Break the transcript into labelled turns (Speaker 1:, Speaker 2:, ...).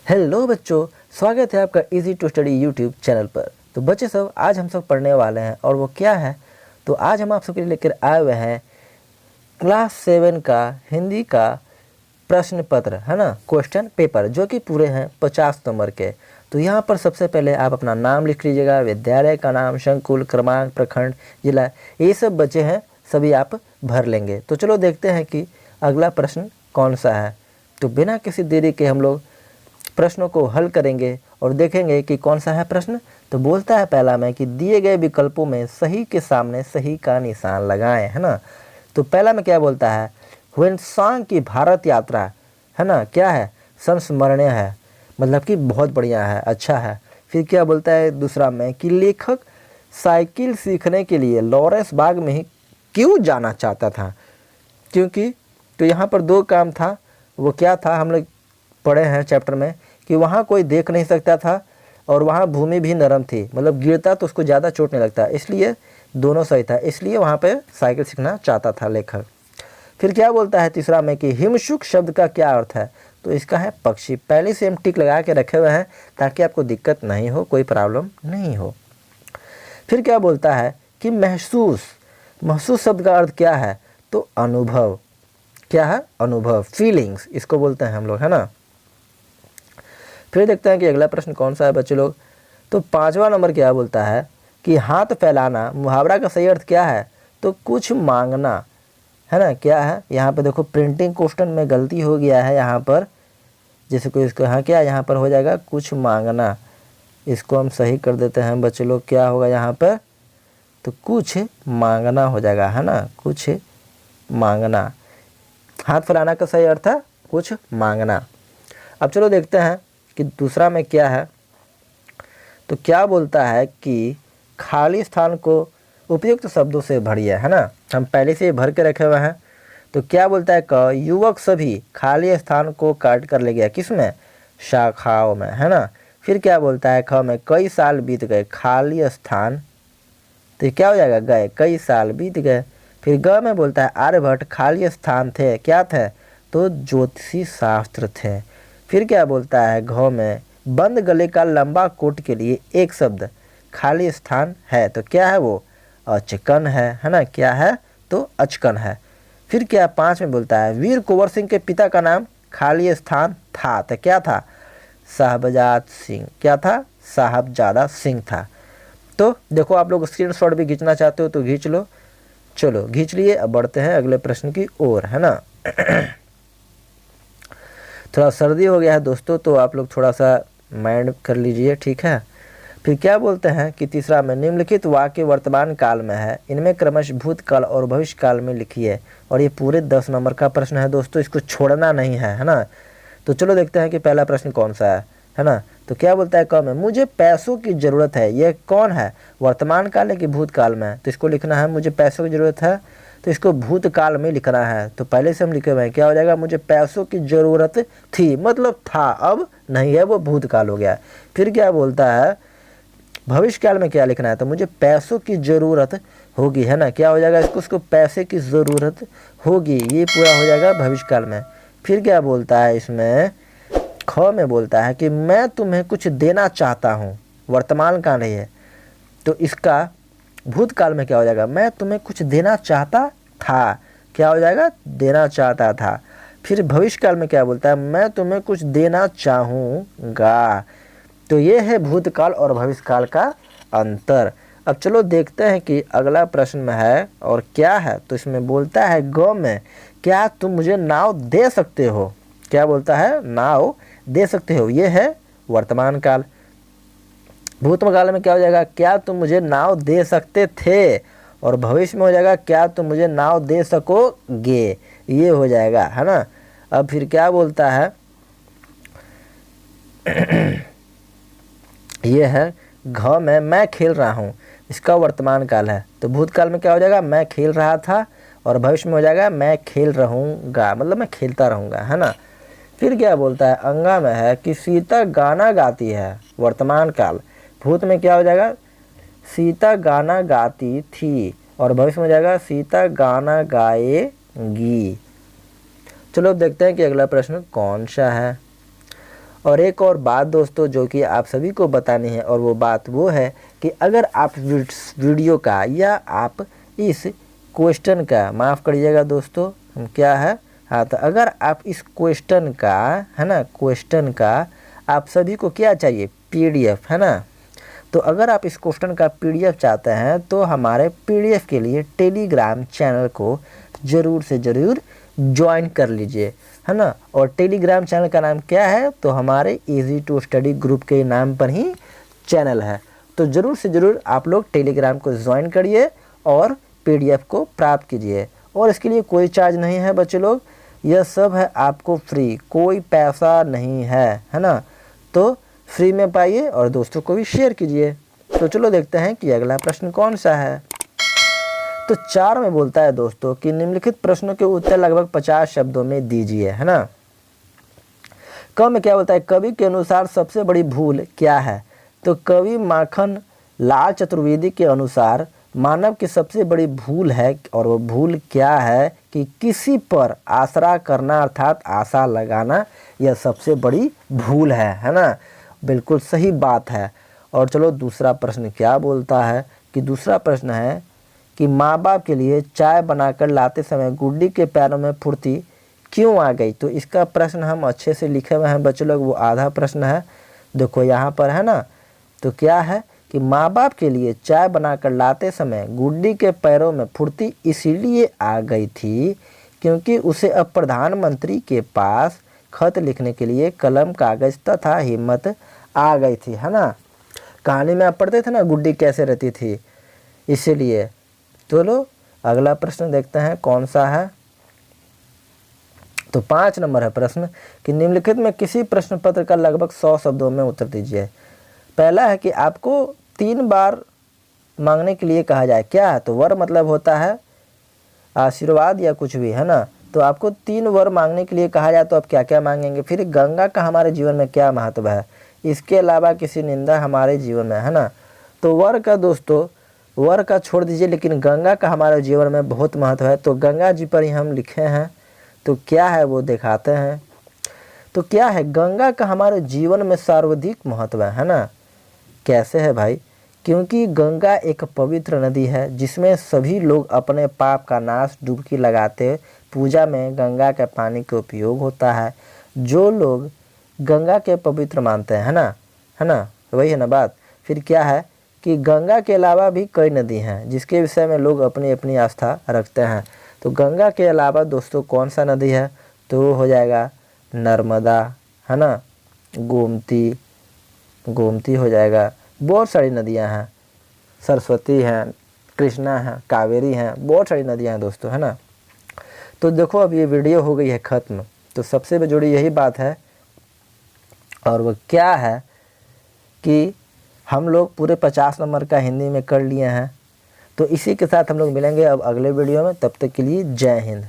Speaker 1: Hello बच्चों, स्वागत है आपका easy to study YouTube channel पर। तो बच्चे सब, आज हम सब पढ़ने वाले हैं और वो क्या है, तो आज हम आप सबके लिए लेकर आए हुए हैं क्लास 7 का हिंदी का प्रश्न पत्र, है ना, क्वेश्चन पेपर, जो कि पूरे हैं 50 नंबर के। तो यहाँ पर सबसे पहले आप अपना नाम लिख लीजिएगा, विद्यालय का नाम, संकुल, क्रमांक, प्रखंड, जिला, ये सब बच्चे हैं, सभी आप भर लेंगे। तो चलो देखते हैं कि अगला प्रश्न कौन सा है। तो बिना किसी देरी के हम लोग प्रश्नों को हल करेंगे और देखेंगे कि कौन सा है प्रश्न। तो बोलता है पहला में कि दिए गए विकल्पों में सही के सामने सही का निशान लगाएं, है ना। तो पहला में क्या बोलता है, ह्वेनसांग की भारत यात्रा, है ना, क्या है, संस्मरणीय है, मतलब कि बहुत बढ़िया है, अच्छा है। फिर क्या बोलता है दूसरा में कि लेखक साइकिल सीखने के लिए लॉरेंस बाग में ही क्यों जाना चाहता था, क्योंकि तो यहाँ पर दो काम था। वो क्या था, हम लोग पढ़े हैं चैप्टर में कि वहाँ कोई देख नहीं सकता था और वहाँ भूमि भी नरम थी, मतलब गिरता तो उसको ज़्यादा चोट नहीं लगता, इसलिए दोनों सही था, इसलिए वहाँ पे साइकिल सीखना चाहता था लेखक। फिर क्या बोलता है तीसरा में कि हिमशुक शब्द का क्या अर्थ है, तो इसका है पक्षी। पहले से हम टिक लगा के रखे हुए हैं ताकि आपको दिक्कत नहीं हो, कोई प्रॉब्लम नहीं हो। फिर क्या बोलता है कि महसूस, महसूस शब्द का अर्थ क्या है, तो अनुभव, क्या है, अनुभव, फीलिंग्स, इसको बोलते हैं हम लोग, है ना। फिर देखते हैं कि अगला प्रश्न कौन सा है बच्चे लोग। तो 5वां नंबर क्या बोलता है कि हाथ फैलाना मुहावरा का सही अर्थ क्या है, तो कुछ मांगना, है ना, क्या है। यहाँ पे देखो प्रिंटिंग क्वेश्चन में गलती हो गया है, यहाँ पर जैसे कोई इसको, हाँ क्या यहाँ पर हो जाएगा कुछ मांगना, इसको हम सही कर देते हैं बच्चे लोग, क्या होगा यहाँ पर, तो कुछ मांगना हो जाएगा, है ना, कुछ मांगना। हाथ फैलाना का सही अर्थ है कुछ मांगना। अब चलो देखते हैं कि दूसरा में क्या है। तो क्या बोलता है कि खाली स्थान को उपयुक्त शब्दों से भरिए, है ना, हम पहले से भर के रखे हुए हैं। तो क्या बोलता है क युवक सभी खाली स्थान को काट कर ले गया, किसमें, शाखाओं में, है ना। फिर क्या बोलता है ख में कई साल बीत गए, खाली स्थान, तो ये क्या हो जाएगा, गए, कई साल बीत गए। फिर ग में बोलता है आर्यभट्ट खाली स्थान थे, क्या थे, तो ज्योतिषी शास्त्र थे। फिर क्या बोलता है घ में बंद गले का लंबा कोट के लिए एक शब्द खाली स्थान है, तो क्या है वो, अचकन है ना, क्या है, तो अचकन है। फिर क्या 5 में बोलता है वीर कुंवर सिंह के पिता का नाम खाली स्थान था, तो क्या था, साहबजाद सिंह, क्या था, साहबजादा सिंह था। तो देखो आप लोग स्क्रीनशॉट भी खींचना चाहते हो तो खींच लो, चलो खींच लिए। अब बढ़ते हैं अगले प्रश्न की ओर, है ना। थोड़ा सर्दी हो गया है दोस्तों, तो आप लोग थोड़ा सा माइंड कर लीजिए, ठीक है। फिर क्या बोलते हैं कि तीसरा में निम्नलिखित वाक्य वर्तमान काल में है, इनमें क्रमश भूतकाल और भविष्य काल में लिखिए। और ये पूरे 10 नंबर का प्रश्न है दोस्तों, इसको छोड़ना नहीं है ना। तो चलो देखते हैं कि पहला प्रश्न कौन सा है ना। तो क्या बोलता है क में मुझे पैसों की ज़रूरत है, ये कौन है, वर्तमान काल है कि भूतकाल में, तो इसको लिखना है मुझे पैसों की ज़रूरत है, तो इसको भूतकाल में लिखना है। तो पहले से हम लिखे हुए हैं, क्या हो जाएगा, मुझे पैसों की ज़रूरत थी, मतलब था, अब नहीं है, वो भूतकाल हो गया। फिर क्या बोलता है भविष्य काल में क्या लिखना है, तो मुझे पैसों की ज़रूरत होगी, है ना, क्या हो जाएगा, इसको उसको पैसे की ज़रूरत होगी, ये पूरा हो जाएगा भविष्य काल में। फिर क्या बोलता है इसमें ख में बोलता है कि मैं तुम्हें कुछ देना चाहता हूँ, वर्तमान काल है, तो इसका भूतकाल में क्या हो जाएगा, मैं तुम्हें कुछ देना चाहता था, क्या हो जाएगा, देना चाहता था। फिर भविष्य काल में क्या बोलता है, मैं तुम्हें कुछ देना चाहूँगा। तो ये है भूतकाल और भविष्य काल का अंतर। अब चलो देखते हैं कि अगला प्रश्न में है और क्या है। तो इसमें बोलता है ग में क्या तुम मुझे नाव दे सकते हो, क्या बोलता है, नाव दे सकते हो, ये है वर्तमान काल। भूतकाल में क्या हो जाएगा, क्या तुम मुझे नाव दे सकते थे, और भविष्य में हो जाएगा क्या तुम मुझे नाव दे सकोगे, ये हो जाएगा, है ना। अब फिर क्या बोलता है ये है घ में मैं खेल रहा हूँ, इसका वर्तमान काल है, तो भूतकाल में क्या हो जाएगा, मैं खेल रहा था, और भविष्य में हो जाएगा मैं खेल रहूँगा, मतलब मैं खेलता रहूँगा, है ना। फिर क्या बोलता है अंगा में है कि सीता गाना गाती है, वर्तमान काल। भूत में क्या हो जाएगा, सीता गाना गाती थी, और भविष्य में हो जाएगा सीता गाना गाएगी। चलो अब देखते हैं कि अगला प्रश्न कौन सा है। और एक और बात दोस्तों जो कि आप सभी को बतानी है, और वो बात वो है कि अगर आप वीडियो का या आप इस क्वेश्चन का, माफ़ करिएगा दोस्तों, क्या है, हाँ, तो अगर आप इस क्वेश्चन का, है ना, क्वेश्चन का आप सभी को क्या चाहिए, पीडीएफ, है ना। तो अगर आप इस क्वेश्चन का पीडीएफ चाहते हैं तो हमारे पीडीएफ के लिए टेलीग्राम चैनल को ज़रूर से ज़रूर ज्वाइन कर लीजिए, है ना। और टेलीग्राम चैनल का नाम क्या है, तो हमारे इजी टू स्टडी ग्रुप के नाम पर ही चैनल है। तो ज़रूर से ज़रूर आप लोग टेलीग्राम को ज्वाइन करिए और पीडीएफ को प्राप्त कीजिए। और इसके लिए कोई चार्ज नहीं है बच्चे लोग, यह सब है आपको फ्री, कोई पैसा नहीं है ना। तो फ्री में पाइए और दोस्तों को भी शेयर कीजिए। तो चलो देखते हैं कि अगला प्रश्न कौन सा है। तो 4 में बोलता है दोस्तों कि निम्नलिखित प्रश्नों के उत्तर लगभग 50 शब्दों में दीजिए, है ना। क में क्या बोलता है, कवि के अनुसार सबसे बड़ी भूल क्या है। तो कवि माखन लाल चतुर्वेदी के अनुसार मानव की सबसे बड़ी भूल है, और वो भूल क्या है कि किसी पर आसरा करना अर्थात आशा लगाना, यह सबसे बड़ी भूल है ना। बिल्कुल सही बात है। और चलो दूसरा प्रश्न क्या बोलता है कि दूसरा प्रश्न है कि माँ बाप के लिए चाय बनाकर लाते समय गुड्डी के पैरों में फुर्ती क्यों आ गई। तो इसका प्रश्न हम अच्छे से लिखे हुए हैं बच्चों लोग, वो आधा प्रश्न है, देखो यहाँ पर, है ना। तो क्या है कि माँ बाप के लिए चाय बनाकर लाते समय गुड्डी के पैरों में फुर्ती इसीलिए आ गई थी क्योंकि उसे अब प्रधानमंत्री के पास खत लिखने के लिए कलम, कागज तथा हिम्मत आ गई थी, है ना। कहानी में आप पढ़ते थे ना गुड्डी कैसे रहती थी, इसीलिए। चलो अगला प्रश्न देखते हैं कौन सा है। तो 5 नंबर है प्रश्न कि निम्नलिखित में किसी प्रश्न पत्र का लगभग 100 शब्दों में उत्तर दीजिए। पहला है कि आपको 3 बार मांगने के लिए कहा जाए, क्या है, तो वर मतलब होता है आशीर्वाद या कुछ भी, है ना। तो आपको 3 वर मांगने के लिए कहा जाए तो आप क्या क्या मांगेंगे। फिर गंगा का हमारे जीवन में क्या महत्व है, इसके अलावा किसी निंदा हमारे जीवन में, है ना। तो वर का दोस्तों, वर का छोड़ दीजिए, लेकिन गंगा का हमारे जीवन में बहुत महत्व है। तो गंगा जी पर ही हम लिखे हैं, तो क्या है वो दिखाते हैं। तो क्या है, गंगा का हमारे जीवन में सर्वाधिक महत्व है ना। कैसे है भाई, क्योंकि गंगा एक पवित्र नदी है जिसमें सभी लोग अपने पाप का नाश डुबकी लगाते, पूजा में गंगा के पानी का उपयोग होता है। जो लोग गंगा के पवित्र मानते हैं, है ना, वही है ना बात। फिर क्या है कि गंगा के अलावा भी कई नदी हैं जिसके विषय में लोग अपनी अपनी आस्था रखते हैं। तो गंगा के अलावा दोस्तों कौन सा नदी है, तो वो हो जाएगा नर्मदा, है ना, गोमती हो जाएगा, बहुत सारी नदियां हैं, सरस्वती हैं, कृष्णा हैं, कावेरी हैं, बहुत सारी नदियां हैं दोस्तों, है ना। तो देखो अब ये वीडियो हो गई है ख़त्म। तो सबसे जुड़ी यही बात है, और वो क्या है कि हम लोग पूरे 50 नंबर का हिंदी में कर लिए हैं। तो इसी के साथ हम लोग मिलेंगे अब अगले वीडियो में, तब तक के लिए जय हिंद।